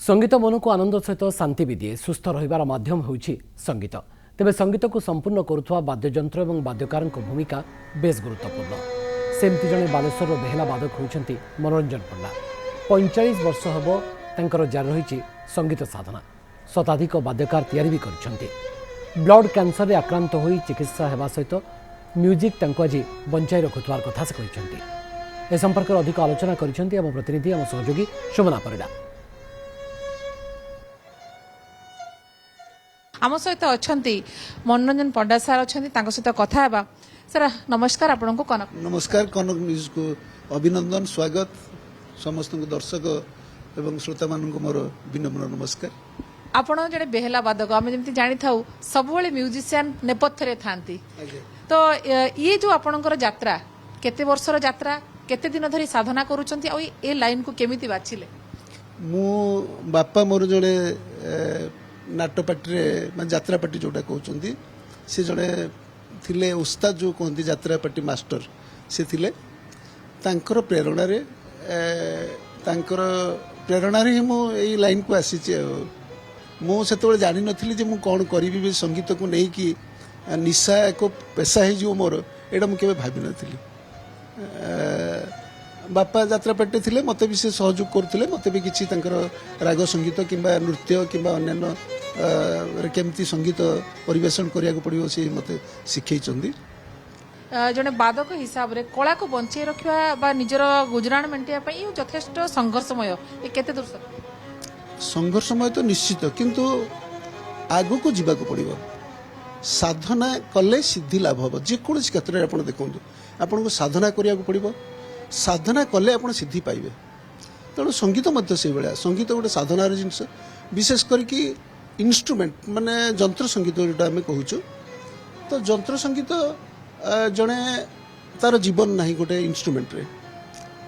संगीत मन को आनंद सहित शांति भी दिए सुस्थ रहिबार माध्यम होउछि संगीत। तेबे संगीत को संपूर्ण करुवा वाद्ययंत्र और वाद्यकार भूमिका बेस गुरुत्वपूर्ण। सेमती जड़े बालेश्वर बेहला वादक होउछंती मनोरंजन पण्डा। 45 वर्ष हबो तांकर जारी रही संगीत साधना। शताधिक वाद्यकार तैयारी भी करछंती। ब्लड कैंसर रे आक्रांत होई चिकित्सा हेबा सहित म्यूजिक तांको आज बंचाई रखुवार कथा से कहछंती। ए संपर्क अधिक आलोचना करछंती हम प्रतिनिधि हम सहयोगी शोभना परिडा। आम सहित अच्छा मनोरंजन पंडा सार अच्छा सहित कथा हेबा। सर नमस्कार, आपण को कनक नमस्कार। कनक न्यूज को अभिनंदन स्वागत। समस्त दर्शक एवं श्रोता मान मोर विनम्र नमस्कार। आपण जड़े बेहला वादक आम जमी जानी था सब म्यूजिशियन नेपथ्य थांती, तो ये जो आपणकर यात्रा केते वर्षर यात्रा केते दिन धरी साधना करूछंती आ ए लाइन को केमिति बाछिले? मु बापा मोर जड़े नाटपाटी मैं यात्रा पार्टी जोटा कहते सी जड़े थिले उस्ताद जो कहते यात्रा पार्टी मास्टर से थिले। तांकर प्रेरणा रे ही मु यही लाइन को आसी। मु से जानी नथिली जे मु कौन करी संगीत को नहीं कि निशा एक पेशा हो मोर एटा मु केबे भाबी नथिली। बापा यात्रा पार्टी थिले, मते भी से सहयोग करथिले। मते भी किछि तांकर राग संगीत किंबा नृत्य किंबा अन्य केमती संगीत परिवेशन करिया को पड़ियो से मते सिखैचंदी। जने वादक हिसाब रे कला को बंचाई रखिया बा निजर गुजराण मेंटिया पई यथेष्ट संघर्षमय। ए केते दूर संघर्षमय तो निश्चित, किंतु आगु को जीवा को पड़ियो। साधना कले सिद्धि लाभ हो। जे कोनोसी क्षेत्र रे आपण देखंतु आपण को साधना करिया को पड़ियो। साधना कले आप सिद्धि पाइबे। तेणु संगीत मध्य से भाया संगीत गोटे साधनार जिनस, विशेष करके इन्स्ट्रुमेंट माने जंत्र संगीत जोटा आम कहूँ। तो जंत्र संगीत जड़े तार जीवन ना गोटे इन्स्ट्रुमेंट रे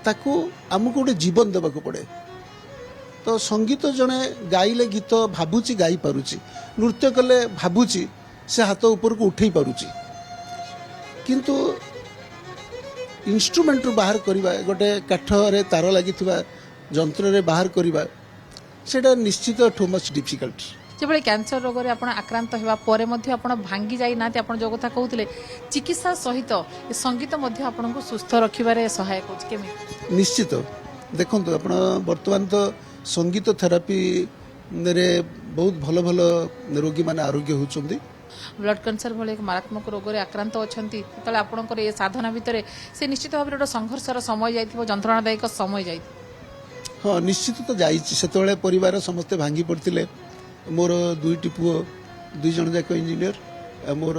ताकू आमको गोटे जीवन देवाक पड़े। तो संगीत जड़े गाइले गीत भावुची गाई पारुची, नृत्य कले भावुची से हाथ ऊपर को उठे पारुची, किंतु इन्स्ट्रुमेंट बाहर करवा गोटे काठरे तार लगी जंत्र रे बाहर करवा सेटा निश्चित टू मच डिफिकल्ट। जो कैंसर रोग रे आपण आक्रांत हेबा परे मध्ये आपण भांगी जाई नाते आपण जो कथा कहउतले चिकित्सा सहित संगीत मध्ये आपण को सुस्थ रखिबारे सहायक होछ केमि? निश्चित देखंतु आपण वर्तमान तो संगीत थेरापी रे बहुत भलो भलो रोगी माने आरोग्य होचंदी। ब्लड कैंसर भले एक मारात्मक रोग रे आक्रांत अछंती, तले आपणकर ए साधना भितरे से निश्चित भाबरे गोटे संघर्षर समय जाइथिबो, जंत्रणादायक समय जाइ। हाँ निश्चित तो जाइछि। सेतबेले परिवार समस्ते भांगी पड़थिले। मोर दुईटी पुओ दुई जन जाक इंजीनियर, मोर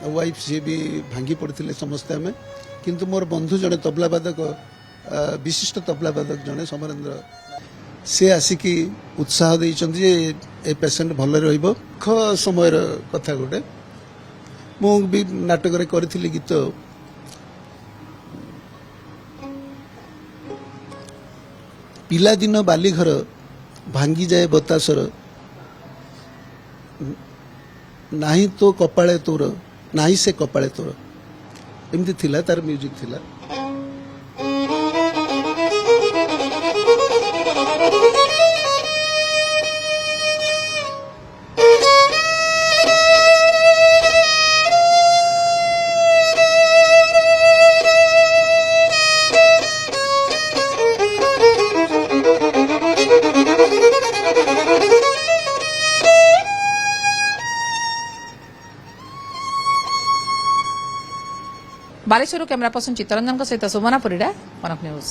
वाइफ से भी भांगी पड़थिले समस्ते आमे। किंतु मोर बंधु जने तबला वादक विशिष्ट तबला वादक जने समरेंद्र से आसिकी उत्साह देइछन्ती जे ए पेशेंट भल रहिबो। ख समय कथा गोटे मु भी नाटक रे करथिली गीत पिला दिन बाली घर भांगी जाए बतासर नाही तो कपाळे तोर नाही से कपाळे तोर एमती थिला तार म्यूजिक थिला। बालेश्वर कैमरा पर्सन चित्तरंजन सहित सुमना परिडा, कनक न्यूज।